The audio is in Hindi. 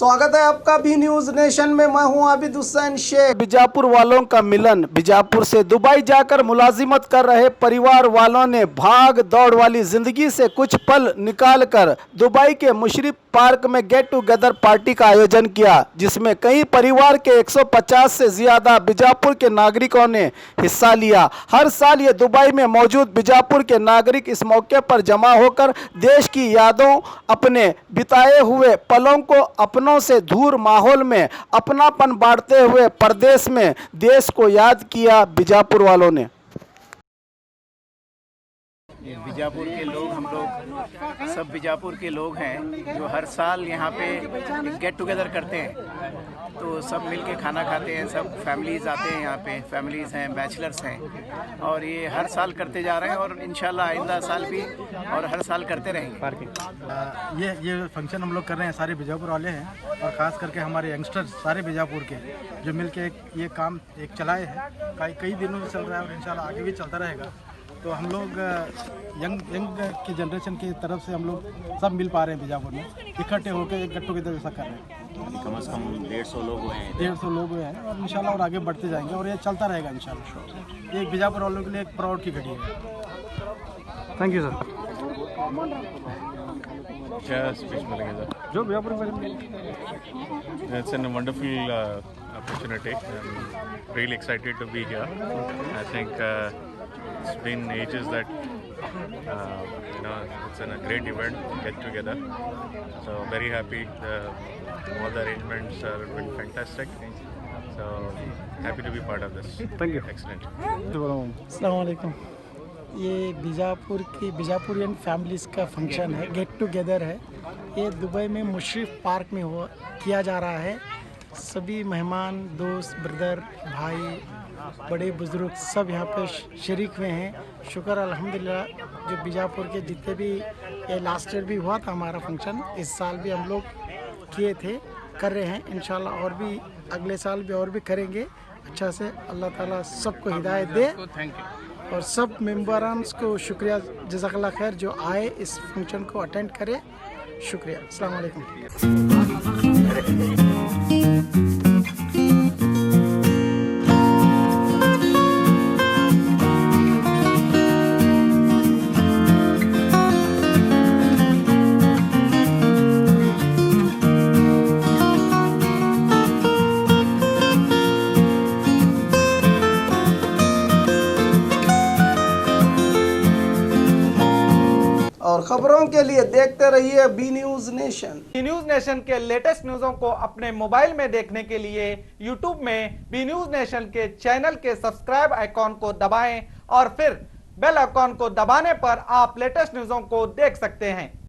स्वागत है आपका बी न्यूज नेशन में। मैं हूं आबिद हुसैन शेख। बीजापुर वालों का मिलन। बीजापुर से दुबई जाकर मुलाजिमत कर रहे परिवार वालों ने भाग दौड़ वाली जिंदगी से कुछ पल निकालकर दुबई के मुशर्रफ पार्क में गेट टुगेदर पार्टी का आयोजन किया, जिसमें कई परिवार के 150 से ज्यादा बीजापुर के नागरिकों ने हिस्सा लिया। हर साल ये दुबई में मौजूद बीजापुर के नागरिक इस मौके पर जमा होकर देश की यादों, अपने बिताए हुए पलों को अपनों से दूर माहौल में अपनापन बांटते हुए परदेश में देश को याद किया। बीजापुर वालों ने बीजापुर के लोग, हम लोग सब बीजापुर के लोग हैं जो हर साल यहाँ पे गेट टुगेदर करते हैं। तो सब मिलके खाना खाते हैं, सब फैमिलीज़ आते हैं यहाँ पे, फैमिलीज़ हैं, बैचलर्स हैं, और ये हर साल करते जा रहे हैं और इंशाल्लाह आइंदा साल भी और हर साल करते रहेंगे। ये फंक्शन हम लोग कर रहे हैं, सारे बीजापुर वाले हैं और ख़ास करके हमारे यंगस्टर्स सारे बीजापुर के जो मिलके ये काम चलाए हैं। कई दिनों से चल रहा है और इंशाल्लाह आगे भी चलता रहेगा। तो हम लोग यंग की जनरेशन की तरफ से हम लोग सब मिल पा रहे हैं बीजापुर में, इकट्ठे होकर एक गेट टुगेदर जैसा कर रहे हैं। कम से कम 150 लोग हुए हैं। 150 लोग हुए हैं और इंशाल्लाह और आगे बढ़ते जाएंगे और ये चलता रहेगा इंशाल्लाह। ये बीजापुर वालों के लिए एक प्राउड की घड़ी है। Thank you sir. क्या स्पीच मिलेंगे सर? जो बीजापुर में It's a wonderful opportunity. I'm really excited to be here. I think it's been ages that it's a great event, get together. So very happy. All the arrangements have been fantastic. So happy to be part of this. Thank you. Excellent. अस्सलाम वालेकुम। ये बीजापुरियन फैमिलीज़ का फंक्शन है, गेट टुगेदर है। ये दुबई में मुशर्रफ पार्क में किया जा रहा है। सभी मेहमान, दोस्त, ब्रदर, भाई, बड़े बुज़ुर्ग सब यहाँ पे शरीक हुए हैं। शुक्र अल्हम्दुलिल्लाह, जो बीजापुर के जितने भी, ये लास्ट ईयर भी हुआ था हमारा फंक्शन, इस साल भी हम लोग किए थे, कर रहे हैं। इंशाल्लाह और भी अगले साल भी और भी करेंगे अच्छा से। अल्लाह ताला सबको हिदायत दे और सब मेंबरान्स को शुक्रिया, जज़ाकल्लाह खैर, जो आए इस फंक्शन को अटेंड करे। शुक्रिया। अस्सलाम वालेकुम। और खबरों के लिए देखते रहिए B News Nation. B News Nation के लेटेस्ट न्यूज़ों को अपने मोबाइल में देखने के लिए यूट्यूब में बी न्यूज नेशन के चैनल के सब्सक्राइब आइकॉन को दबाएं और फिर बेल आइकॉन को दबाने पर आप लेटेस्ट न्यूज़ों को देख सकते हैं।